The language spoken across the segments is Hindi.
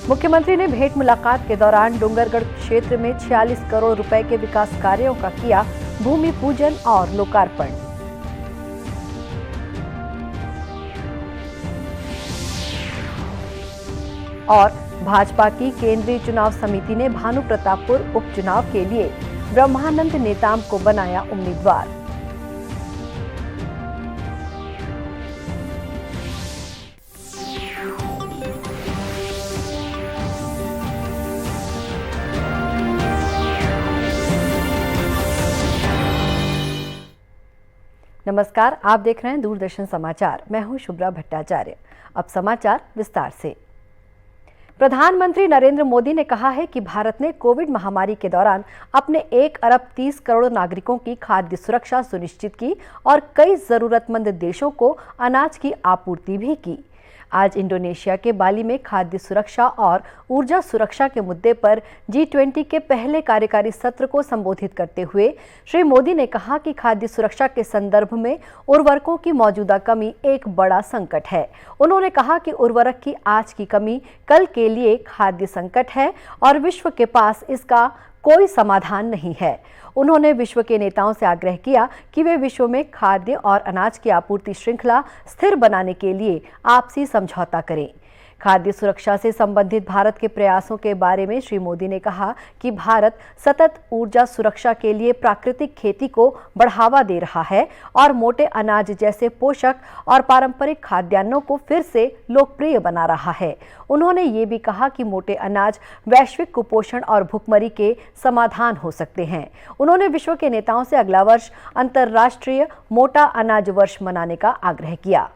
मुख्यमंत्री ने भेंट मुलाकात के दौरान डूंगरगढ़ क्षेत्र में 46 करोड़ रुपए के विकास कार्यों का किया भूमि पूजन और लोकार्पण। और भाजपा की केंद्रीय चुनाव समिति ने भानु प्रतापपुर उपचुनाव के लिए ब्रह्मानंद नेताम को बनाया उम्मीदवार। नमस्कार, आप देख रहे हैं दूरदर्शन समाचार। मैं हूं शुभ्रा भट्टाचार्य। अब समाचार विस्तार से। प्रधानमंत्री नरेंद्र मोदी ने कहा है कि भारत ने कोविड महामारी के दौरान अपने 1 अरब 30 करोड़ नागरिकों की खाद्य सुरक्षा सुनिश्चित की और कई जरूरतमंद देशों को अनाज की आपूर्ति भी की। आज इंडोनेशिया के बाली में खाद्य सुरक्षा और ऊर्जा सुरक्षा के मुद्दे पर G20 के पहले कार्यकारी सत्र को संबोधित करते हुए श्री मोदी ने कहा कि खाद्य सुरक्षा के संदर्भ में उर्वरकों की मौजूदा कमी एक बड़ा संकट है। उन्होंने कहा कि उर्वरक की आज की कमी कल के लिए खाद्य संकट है और विश्व के पास इसका कोई समाधान नहीं है। उन्होंने विश्व के नेताओं से आग्रह किया कि वे विश्व में खाद्य और अनाज की आपूर्ति श्रृंखला स्थिर बनाने के लिए आपसी समझौता करें। खाद्य सुरक्षा से संबंधित भारत के प्रयासों के बारे में श्री मोदी ने कहा कि भारत सतत ऊर्जा सुरक्षा के लिए प्राकृतिक खेती को बढ़ावा दे रहा है और मोटे अनाज जैसे पोषक और पारंपरिक खाद्यान्नों को फिर से लोकप्रिय बना रहा है। उन्होंने ये भी कहा कि मोटे अनाज वैश्विक कुपोषण और भुखमरी के समाधान हो सकते हैं। उन्होंने विश्व के नेताओं से अगला वर्ष अंतर्राष्ट्रीय मोटा अनाज वर्ष मनाने का आग्रह किया।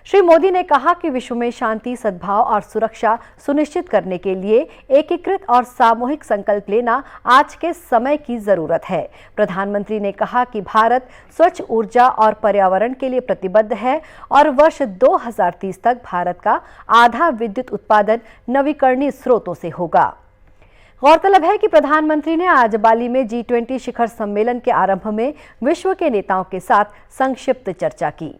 श्री मोदी ने कहा कि विश्व में शांति, सद्भाव और सुरक्षा सुनिश्चित करने के लिए एकीकृत और सामूहिक संकल्प लेना आज के समय की जरूरत है। प्रधानमंत्री ने कहा कि भारत स्वच्छ ऊर्जा और पर्यावरण के लिए प्रतिबद्ध है और वर्ष 2030 तक भारत का आधा विद्युत उत्पादन नवीकरणीय स्रोतों से होगा। गौरतलब है कि प्रधानमंत्री ने आज बाली में G20 शिखर सम्मेलन के आरंभ में विश्व के नेताओं के साथ संक्षिप्त चर्चा की।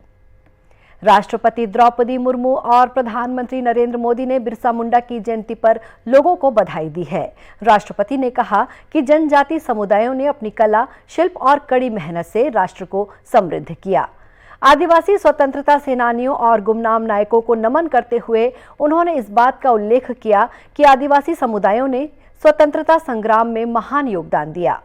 राष्ट्रपति द्रौपदी मुर्मू और प्रधानमंत्री नरेंद्र मोदी ने बिरसा मुंडा की जयंती पर लोगों को बधाई दी है। राष्ट्रपति ने कहा कि जनजाति समुदायों ने अपनी कला, शिल्प और कड़ी मेहनत से राष्ट्र को समृद्ध किया। आदिवासी स्वतंत्रता सेनानियों और गुमनाम नायकों को नमन करते हुए उन्होंने इस बात का उल्लेख किया कि आदिवासी समुदायों ने स्वतंत्रता संग्राम में महान योगदान दिया।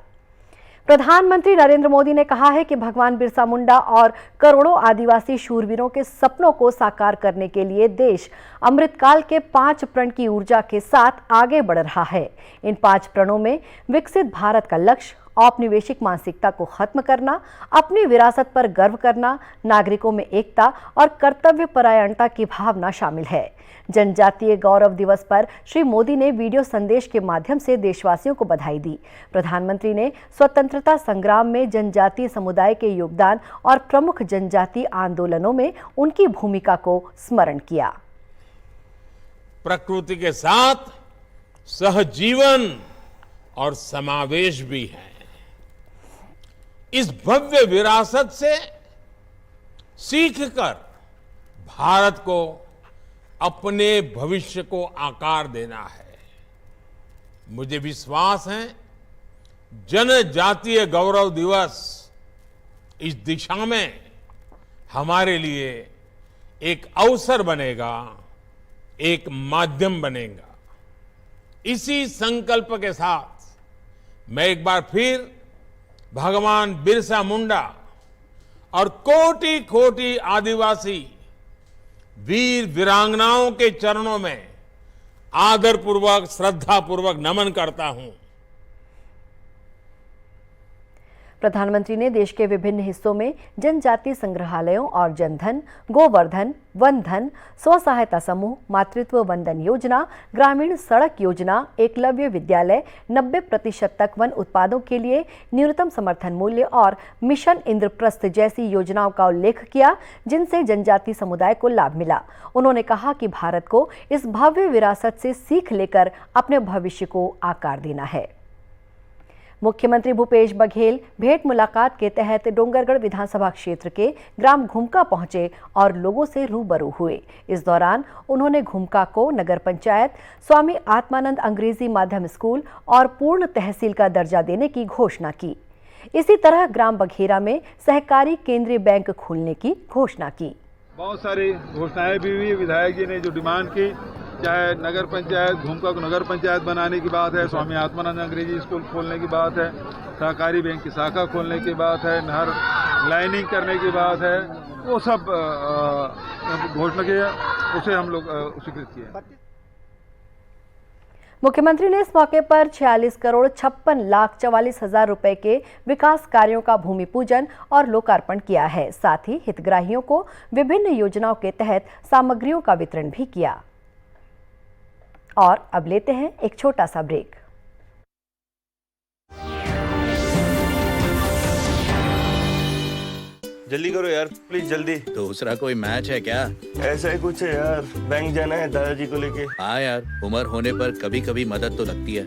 प्रधानमंत्री नरेंद्र मोदी ने कहा है कि भगवान बिरसा मुंडा और करोड़ों आदिवासी शूरवीरों के सपनों को साकार करने के लिए देश अमृतकाल के 5 प्रण की ऊर्जा के साथ आगे बढ़ रहा है। इन 5 प्रणों में विकसित भारत का लक्ष्य, औपनिवेशिक मानसिकता को खत्म करना, अपनी विरासत पर गर्व करना, नागरिकों में एकता और कर्तव्य परायणता की भावना शामिल है। जनजातीय गौरव दिवस पर श्री मोदी ने वीडियो संदेश के माध्यम से देशवासियों को बधाई दी। प्रधानमंत्री ने स्वतंत्रता संग्राम में जनजातीय समुदाय के योगदान और प्रमुख जनजातीय आंदोलनों में उनकी भूमिका को स्मरण किया। प्रकृति के साथ सहजीवन और समावेश भी है। इस भव्य विरासत से सीखकर भारत को अपने भविष्य को आकार देना है। मुझे विश्वास है जनजातीय गौरव दिवस इस दिशा में हमारे लिए एक अवसर बनेगा, एक माध्यम बनेगा। इसी संकल्प के साथ मैं एक बार फिर भगवान बिरसा मुंडा और कोटि कोटि आदिवासी वीर वीरांगनाओं के चरणों में आदरपूर्वक, श्रद्धापूर्वक नमन करता हूं। प्रधानमंत्री ने देश के विभिन्न हिस्सों में जनजातीय संग्रहालयों और जनधन, गोवर्धन, वन धन, स्व सहायता समूह, मातृत्व वंदन योजना, ग्रामीण सड़क योजना, एकलव्य विद्यालय, 90% तक वन उत्पादों के लिए न्यूनतम समर्थन मूल्य और मिशन इंद्रप्रस्थ जैसी योजनाओं का उल्लेख किया, जिनसे जनजातीय समुदाय को लाभ मिला। उन्होंने कहा कि भारत को इस भव्य विरासत से सीख लेकर अपने भविष्य को आकार देना है। मुख्यमंत्री भूपेश बघेल भेंट मुलाकात के तहत डोंगरगढ़ विधानसभा क्षेत्र के ग्राम घुमका पहुंचे और लोगों से रूबरू हुए। इस दौरान उन्होंने घुमका को नगर पंचायत, स्वामी आत्मानंद अंग्रेजी माध्यम स्कूल और पूर्ण तहसील का दर्जा देने की घोषणा की। इसी तरह ग्राम बघेरा में सहकारी केंद्रीय बैंक खोलने की घोषणा की। बहुत सारी घोषणाएं भी हुई। विधायक जी ने जो डिमांड की, चाहे नगर पंचायत घुमका को नगर पंचायत बनाने की बात है, स्वामी आत्मानंद अंग्रेजी स्कूल खोलने की बात है, सहकारी बैंक की शाखा खोलने की बात है, नहर लाइनिंग करने की बात है, वो सब घोषणा की, उसे हम लोग स्वीकृत किए। मुख्यमंत्री ने इस मौके पर 46 करोड़ 56 लाख 44 हजार रुपए के विकास कार्यों का भूमि पूजन और लोकार्पण किया है। साथ ही हितग्राहियों को विभिन्न योजनाओं के तहत सामग्रियों का वितरण भी किया। और अब लेते हैं एक छोटा सा ब्रेक। जल्दी करो यार, प्लीज जल्दी। दूसरा कोई मैच है क्या? ऐसा ही कुछ है यार, बैंक जाना है दादाजी को लेके। हाँ यार, उम्र होने पर कभी कभी मदद तो लगती है,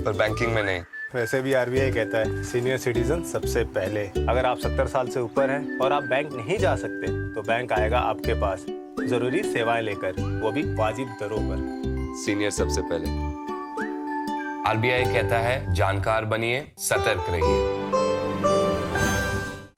पर बैंकिंग में नहीं। वैसे भी आरबीआई कहता है सीनियर सिटीजन सबसे पहले। अगर आप 70 साल से ऊपर हैं और आप बैंक नहीं जा सकते तो बैंक आएगा आपके पास जरूरी सेवाएं लेकर, वो भी वाजिब दरों पर। सीनियर सबसे पहले। आरबीआई कहता है जानकार बनिए, सतर्क रहिए।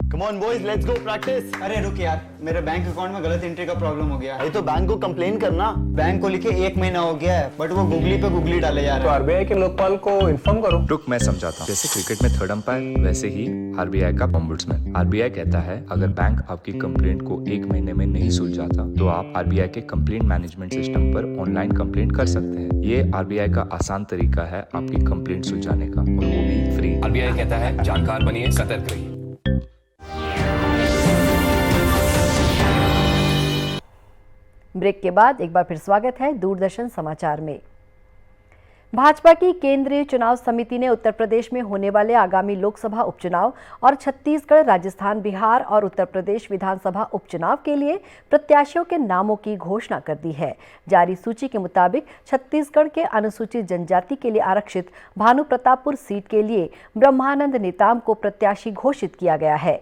Come on boys, let's go practice। अरे रुक यार, मेरे बैंक अकाउंट में गलत एंट्री का प्रॉब्लम हो गया। अरे तो बैंक को कंप्लेन करना। बैंक को लिखे 1 महीना हो गया है, बट वो गूगली पे गूगली डाले जा रहा है। तो आरबीआई के लोकपाल को इन्फॉर्म करो। रुक, मैं समझाता हूँ। जैसे क्रिकेट में थर्ड अंपायर, वैसे ही आरबीआई का ओम्बुड्समैन। आरबीआई कहता है अगर बैंक आपकी कंप्लेंट को 1 महीने में नहीं सुलझाता तो आप आरबीआई के कंप्लेंट मैनेजमेंट सिस्टम पर ऑनलाइन कंप्लेंट कर सकते हैं। ये आरबीआई का आसान तरीका है आपकी कंप्लेंट सुलझाने का, और वो भी फ्री। आरबीआई कहता है जानकार बनिए, सतर्क रहिए। ब्रेक के बाद एक बार फिर स्वागत है दूरदर्शन समाचार में। भाजपा की केंद्रीय चुनाव समिति ने उत्तर प्रदेश में होने वाले आगामी लोकसभा उपचुनाव और छत्तीसगढ़, राजस्थान, बिहार और उत्तर प्रदेश विधानसभा उपचुनाव के लिए प्रत्याशियों के नामों की घोषणा कर दी है। जारी सूची के मुताबिक छत्तीसगढ़ के अनुसूचित जनजाति के लिए आरक्षित भानुप्रतापपुर सीट के लिए ब्रह्मानंद नेताम को प्रत्याशी घोषित किया गया है।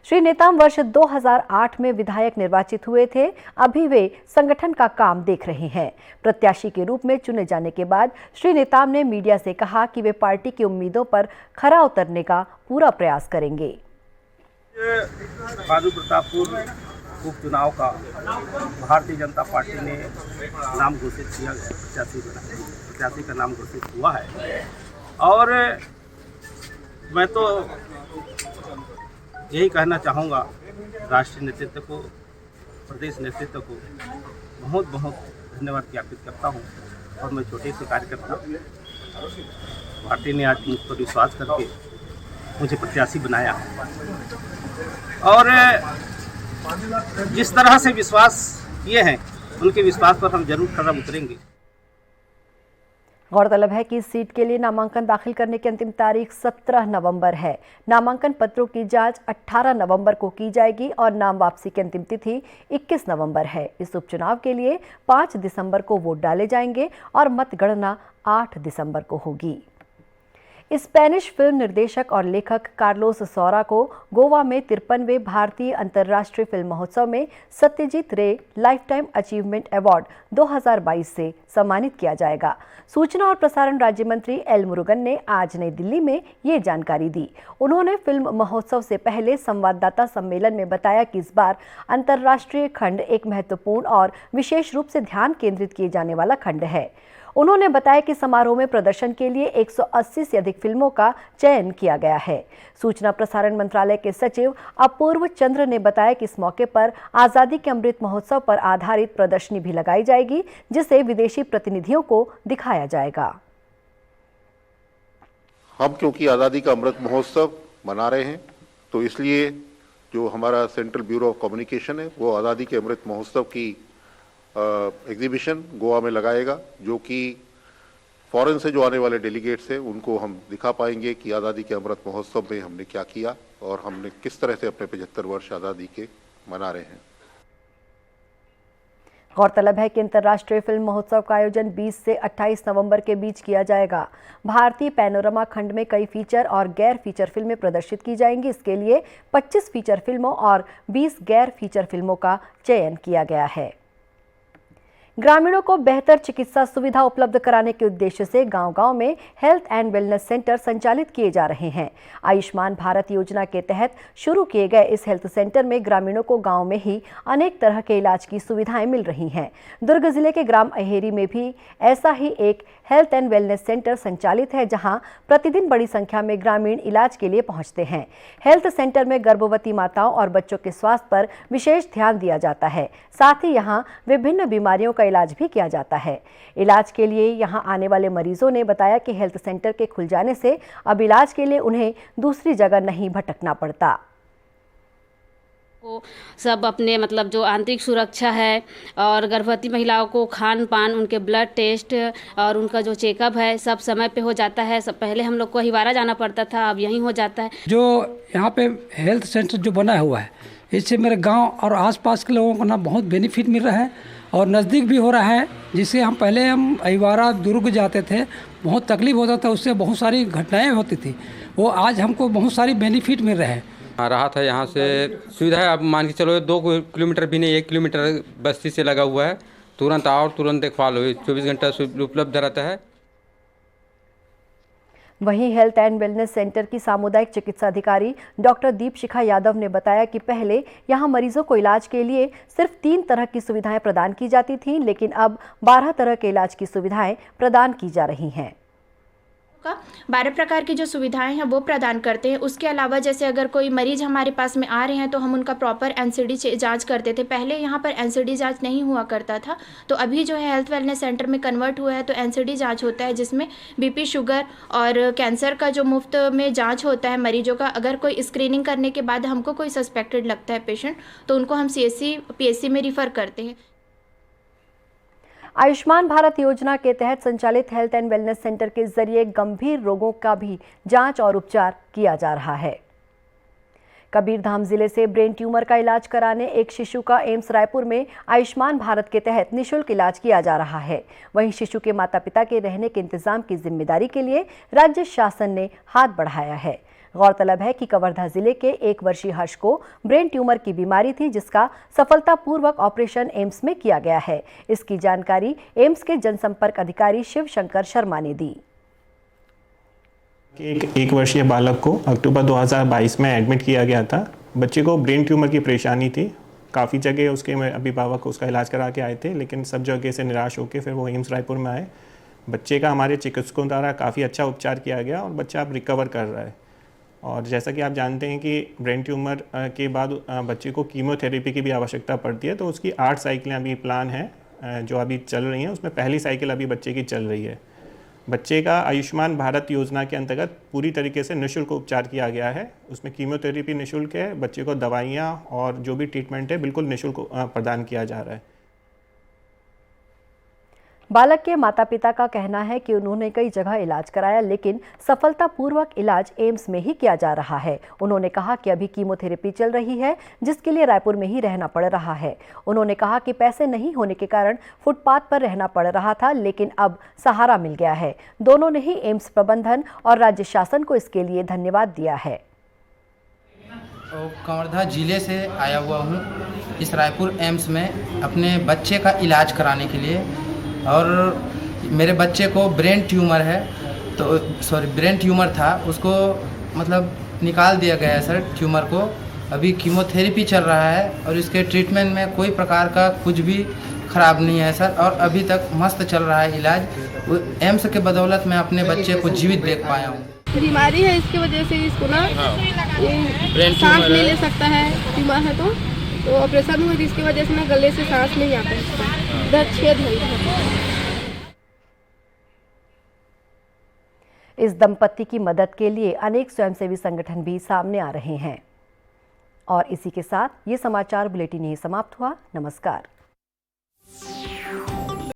श्री नेताम वर्ष 2008 में विधायक निर्वाचित हुए थे। अभी वे संगठन का काम देख रहे हैं। प्रत्याशी के रूप में चुने जाने के बाद श्री नेताम ने मीडिया से कहा कि वे पार्टी की उम्मीदों पर खरा उतरने का पूरा प्रयास करेंगे। भानुप्रतापपुर उपचुनाव का भारतीय जनता पार्टी ने नाम घोषित किया गया, प्रत्याशी का नाम घोषित हुआ है। और मैं तो यही कहना चाहूँगा राष्ट्रीय नेतृत्व को, प्रदेश नेतृत्व को बहुत बहुत धन्यवाद ज्ञापित करता हूँ। और मैं छोटे से कार्यकर्ता, पार्टी ने आज मुझ पर विश्वास करके मुझे प्रत्याशी बनाया और जिस तरह से विश्वास किए हैं उनके विश्वास पर हम जरूर खरा उतरेंगे। गौरतलब है कि इस सीट के लिए नामांकन दाखिल करने की अंतिम तारीख 17 नवंबर है। नामांकन पत्रों की जांच 18 नवंबर को की जाएगी और नाम वापसी की अंतिम तिथि 21 नवंबर है। इस उपचुनाव के लिए 5 दिसंबर को वोट डाले जाएंगे और मतगणना 8 दिसंबर को होगी। स्पेनिश फिल्म निर्देशक और लेखक कार्लोस सौरा को गोवा में 53वें भारतीय अंतर्राष्ट्रीय फिल्म महोत्सव में सत्यजीत रे लाइफ टाइम अचीवमेंट अवार्ड 2022 से सम्मानित किया जाएगा। सूचना और प्रसारण राज्य मंत्री एल मुरुगन ने आज नई दिल्ली में ये जानकारी दी। उन्होंने फिल्म महोत्सव से पहले संवाददाता सम्मेलन में बताया कि इस बार अंतर्राष्ट्रीय खंड एक महत्वपूर्ण और विशेष रूप से ध्यान केंद्रित किए जाने वाला खंड है। उन्होंने बताया कि समारोह में प्रदर्शन के लिए 180 से अधिक फिल्मों का चयन किया गया है। सूचना प्रसारण मंत्रालय के सचिव अपूर्व चंद्र ने बताया कि इस मौके पर आजादी के अमृत महोत्सव पर आधारित प्रदर्शनी भी लगाई जाएगी, जिसे विदेशी प्रतिनिधियों को दिखाया जाएगा। हम क्योंकि आजादी का अमृत महोत्सव मना रहे हैं, तो इसलिए जो हमारा सेंट्रल ब्यूरो ऑफ कम्युनिकेशन है वो आजादी के अमृत महोत्सव की एग्जीबिशन गोवा में लगाएगा, जो कि फॉरेन से जो आने वाले डेलीगेट्स हैं उनको हम दिखा पाएंगे कि आज़ादी के अमृत महोत्सव में हमने क्या किया और हमने किस तरह से अपने 75 वर्ष आज़ादी के मना रहे हैं। गौरतलब है कि अंतर्राष्ट्रीय फिल्म महोत्सव का आयोजन 20 से 28 नवंबर के बीच किया जाएगा। भारतीय पैनोरमा खंड में कई फीचर और गैर फीचर फिल्में प्रदर्शित की जाएंगी। इसके लिए 25 फीचर फिल्मों और 20 गैर फीचर फिल्मों का चयन किया गया है। ग्रामीणों को बेहतर चिकित्सा सुविधा उपलब्ध कराने के उद्देश्य से गांव-गांव में हेल्थ एंड वेलनेस सेंटर संचालित किए जा रहे हैं। आयुष्मान भारत योजना के तहत शुरू किए गए इस हेल्थ सेंटर में ग्रामीणों को गांव में ही अनेक तरह के इलाज की सुविधाएं मिल रही हैं। दुर्ग जिले के ग्राम अहेरी में भी ऐसा ही एक हेल्थ एंड वेलनेस सेंटर संचालित है, जहां प्रतिदिन बड़ी संख्या में ग्रामीण इलाज के लिए पहुंचते हैं। हेल्थ सेंटर में गर्भवती माताओं और बच्चों के स्वास्थ्य पर विशेष ध्यान दिया जाता है। साथ ही यहां विभिन्न बीमारियों का इलाज भी किया जाता है। इलाज के लिए यहां आने वाले मरीजों ने बताया कि हेल्थ सेंटर के खुल जाने से अब इलाज के लिए उन्हें दूसरी जगह नहीं भटकना पड़ता। को सब अपने मतलब जो आंतरिक सुरक्षा है और गर्भवती महिलाओं को खान पान, उनके ब्लड टेस्ट और उनका जो चेकअप है सब समय पे हो जाता है। सब पहले हम लोग को हिवारा जाना पड़ता था, अब यहीं हो जाता है। जो यहाँ पे हेल्थ सेंटर जो बना हुआ है, इससे मेरे गांव और आसपास के लोगों को ना बहुत बेनिफिट मिल रहा है और नज़दीक भी हो रहा है। जिससे हम पहले अहिवारा दुर्ग जाते थे, बहुत तकलीफ होता था, उससे बहुत सारी घटनाएँ होती थी। वो आज हमको बहुत सारी बेनिफिट मिल रहे हैं। रहा था यहाँ से सुविधा है। अब मान के चलो 2 किलोमीटर भी नहीं, 1 किलोमीटर बस्ती से लगा हुआ है। तुरंत आओ, तुरंत देखभाल हो, 24 घंटा उपलब्ध रहता है। वहीं हेल्थ एंड वेलनेस सेंटर की सामुदायिक चिकित्सा अधिकारी डॉक्टर दीपशिखा यादव ने बताया कि पहले यहां मरीजों को इलाज के लिए सिर्फ 3 तरह की सुविधाएं प्रदान की जाती थीं, लेकिन अब 12 तरह के इलाज की सुविधाएं प्रदान की जा रही हैं। 12 प्रकार की जो सुविधाएं हैं वो प्रदान करते हैं। उसके अलावा जैसे अगर कोई मरीज हमारे पास में आ रहे हैं तो हम उनका प्रॉपर एनसीडी जांच करते थे। पहले यहाँ पर एनसीडी जांच नहीं हुआ करता था, तो अभी जो है हेल्थ वेलनेस सेंटर में कन्वर्ट हुआ है तो एनसीडी जांच होता है, जिसमें बीपी, शुगर और कैंसर का जो मुफ्त में जांच होता है मरीजों का। अगर कोई स्क्रीनिंग करने के बाद हमको कोई सस्पेक्टेड लगता है पेशेंट, तो उनको हम CSC PSC में रिफ़र करते हैं। आयुष्मान भारत योजना के तहत संचालित हेल्थ एंड वेलनेस सेंटर के जरिए गंभीर रोगों का भी जांच और उपचार किया जा रहा है। कबीरधाम जिले से ब्रेन ट्यूमर का इलाज कराने एक शिशु का एम्स रायपुर में आयुष्मान भारत के तहत निःशुल्क इलाज किया जा रहा है। वहीं शिशु के माता पिता के रहने के इंतजाम की जिम्मेदारी के लिए राज्य शासन ने हाथ बढ़ाया है। गौरतलब है कि कवर्धा जिले के 1 वर्षीय हर्ष को ब्रेन ट्यूमर की बीमारी थी, जिसका सफलतापूर्वक ऑपरेशन एम्स में किया गया है। इसकी जानकारी एम्स के जनसंपर्क अधिकारी शिव शंकर शर्मा ने दी। एक वर्षीय बालक को अक्टूबर 2022 में एडमिट किया गया था। बच्चे को ब्रेन ट्यूमर की परेशानी थी। काफ़ी जगह उसके अभिभावक उसका इलाज करा के आए थे, लेकिन सब जगह से निराश होकर फिर वो एम्स रायपुर में आए। बच्चे का हमारे चिकित्सकों द्वारा काफ़ी अच्छा उपचार किया गया और बच्चा अब रिकवर कर रहा है। और जैसा कि आप जानते हैं कि ब्रेन ट्यूमर के बाद बच्चे को कीमोथेरेपी की भी आवश्यकता पड़ती है, तो उसकी 8 साइकिलें अभी प्लान है जो अभी चल रही हैं। उसमें पहली साइकिल अभी बच्चे की चल रही है। बच्चे का आयुष्मान भारत योजना के अंतर्गत पूरी तरीके से निःशुल्क उपचार किया गया है। उसमें कीमोथेरेपी निःशुल्क है, बच्चे को दवाइयाँ और जो भी ट्रीटमेंट है बिल्कुल निःशुल्क प्रदान किया जा रहा है। बालक के माता पिता का कहना है कि उन्होंने कई जगह इलाज कराया, लेकिन सफलतापूर्वक इलाज एम्स में ही किया जा रहा है। उन्होंने कहा कि अभी कीमोथेरेपी चल रही है, जिसके लिए रायपुर में ही रहना पड़ रहा है। उन्होंने कहा कि पैसे नहीं होने के कारण फुटपाथ पर रहना पड़ रहा था, लेकिन अब सहारा मिल गया है। दोनों ने ही एम्स प्रबंधन और राज्य शासन को इसके लिए धन्यवाद दिया है। कवर्धा जिले से आया हुआ हूँ इस रायपुर एम्स में अपने बच्चे का इलाज कराने के लिए। और मेरे बच्चे को ब्रेन ट्यूमर है, तो ब्रेन ट्यूमर था, उसको मतलब निकाल दिया गया है सर ट्यूमर को। अभी कीमोथेरेपी चल रहा है और इसके ट्रीटमेंट में कोई प्रकार का कुछ भी ख़राब नहीं है सर, और अभी तक मस्त चल रहा है इलाज। एम्स के बदौलत मैं अपने बच्चे को जीवित देख पाया हूँ। बीमारी है, इसकी वजह से इसको ना सांस नहीं ले सकता है। ट्यूमर है तो ऑपरेशन हुआ, जिसकी वजह से ना गले से सांस नहीं आता है, इधर छेद है। इस दंपत्ति की मदद के लिए अनेक स्वयंसेवी संगठन भी सामने आ रहे हैं। और इसी के साथ ये समाचार बुलेटिन यहीं समाप्त हुआ। नमस्कार।